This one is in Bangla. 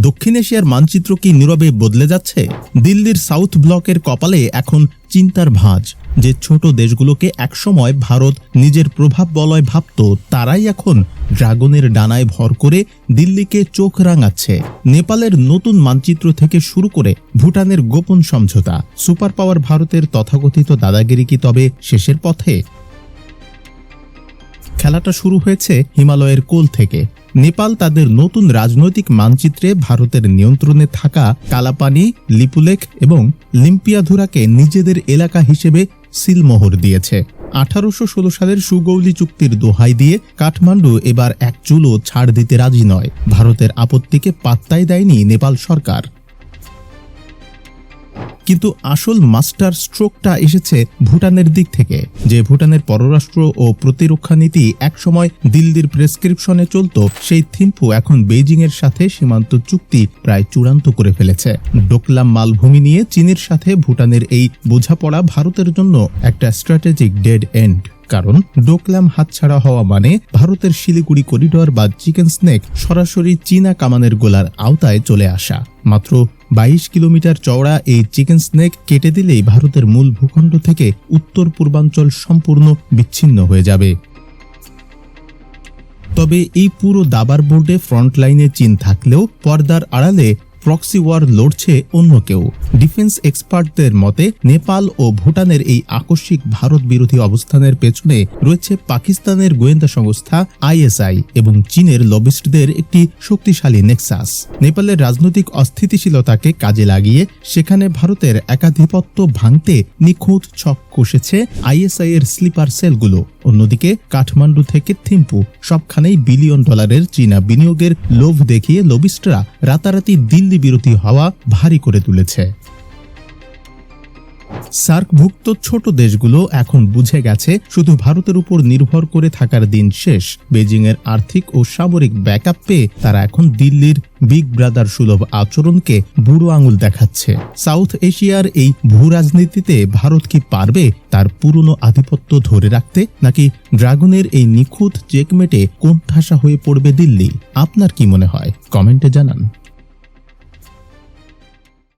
দক্ষিণ এশিয়ার মানচিত্র কি নীরবে বদলে যাচ্ছে? দিল্লির সাউথ ব্লকের কপালে এখন চিন্তার ভাঁজ। যে ছোট দেশগুলোকে একসময় ভারত নিজের প্রভাব বলয় ভাবত, তারাই এখন ড্রাগনের ডানায় ভর করে দিল্লিকে চোখ রাঙাচ্ছে। নেপালের নতুন মানচিত্র থেকে শুরু করে ভুটানের গোপন সমঝোতা, সুপার পাওয়ার ভারতের তথাকথিত দাদাগিরি কি তবে শেষের পথে? খেলাটা শুরু হয়েছে হিমালয়ের কোল থেকে। নেপাল তাদের নতুন রাজনৈতিক মানচিত্রে ভারতের নিয়ন্ত্রণে থাকা কালাপানি, লিপুলেখ এবং লিম্পিয়াধুরাকে নিজেদের এলাকা হিসেবে সিলমোহর দিয়েছে। 1816 সালের সুগৌলি চুক্তির দোহাই দিয়ে কাঠমান্ডু এবার এক চুলও ছাড় দিতে রাজি নয়। ভারতের আপত্তিকে পাত্তাই দেয়নি নেপাল সরকার। কিন্তু আসল মাস্টার স্ট্রোকটা এসেছে ভুটানের দিক থেকে। যে ভুটানের পররাষ্ট্র ও প্রতিরক্ষা নীতি একসময় দিল্লির প্রেসক্রিপশনে চলত, সেই থিম্পু এখন বেইজিংয়ের সাথে সীমান্ত চুক্তি প্রায় চূড়ান্ত করে ফেলেছে। ডোকলাম মালভূমি নিয়ে চীনের সাথে ভুটানের এই বোঝাপড়া ভারতের জন্য একটা স্ট্র্যাটেজিক ডেড এন্ড। কারণ ডোকলাম হাতছাড়া হওয়া মানে ভারতের শিলিগুড়ি করিডর বা চিকেন স্নেক সরাসরি চীনা কামানের গোলার আওতায় চলে আসা। মাত্র 22 কিলোমিটার চওড়া এই চিকেন স্নেক কেটে দিলেই ভারতের মূল ভূখণ্ড থেকে উত্তর পূর্বাঞ্চল সম্পূর্ণ বিচ্ছিন্ন হয়ে যাবে। তবে এই পুরো দাবার বোর্ডে ফ্রন্টলাইনে চীন থাকলেও পর্দার আড়ালে প্রক্সি ওয়ার লড়ছে অন্য কেউ। ডিফেন্স এক্সপার্টদের মতে নেপাল ও ভুটানের এই আকস্মিক ভারত বিরোধী অবস্থানের পেছনে রয়েছে পাকিস্তানের গোয়েন্দা সংস্থা ISI এবং চীনের লবিস্টদের একটি শক্তিশালী নেক্সাস। নেপালের রাজনৈতিক অস্থিতিশীলতাকে কাজে লাগিয়ে সেখানে ভারতের একাধিপত্য ভাঙতে নিখুঁত ছক কষেছে ISI এর স্লিপার সেলগুলো। অন্যদিকে কাঠমান্ডু থেকে থিম্পু সবখানেই বিলিয়ন ডলারের চীনা বিনিয়োগের লোভ দেখিয়ে লবিস্টরা রাতারাতি দিল্লি বিরোধী হওয়া ভারী করে তুলেছে। সার্কভুক্ত ছোট দেশগুলো এখন বুঝে গেছে শুধু ভারতের উপর নির্ভর করে থাকার দিন শেষ। বেজিংয়ের আর্থিক ও সামরিক ব্যাকআপ পেয়ে তারা এখন দিল্লির বিগ ব্রাদার সুলভ আচরণকে বুড়ো আঙুল দেখাচ্ছে। সাউথ এশিয়ার এই ভূ রাজনীতিতে ভারত কি পারবে তার পুরনো আধিপত্য ধরে রাখতে, নাকি ড্রাগনের এই নিখুঁত চেকমেটে কোণঠাসা হয়ে পড়বে দিল্লি? আপনার কি মনে হয়? কমেন্টে জানান।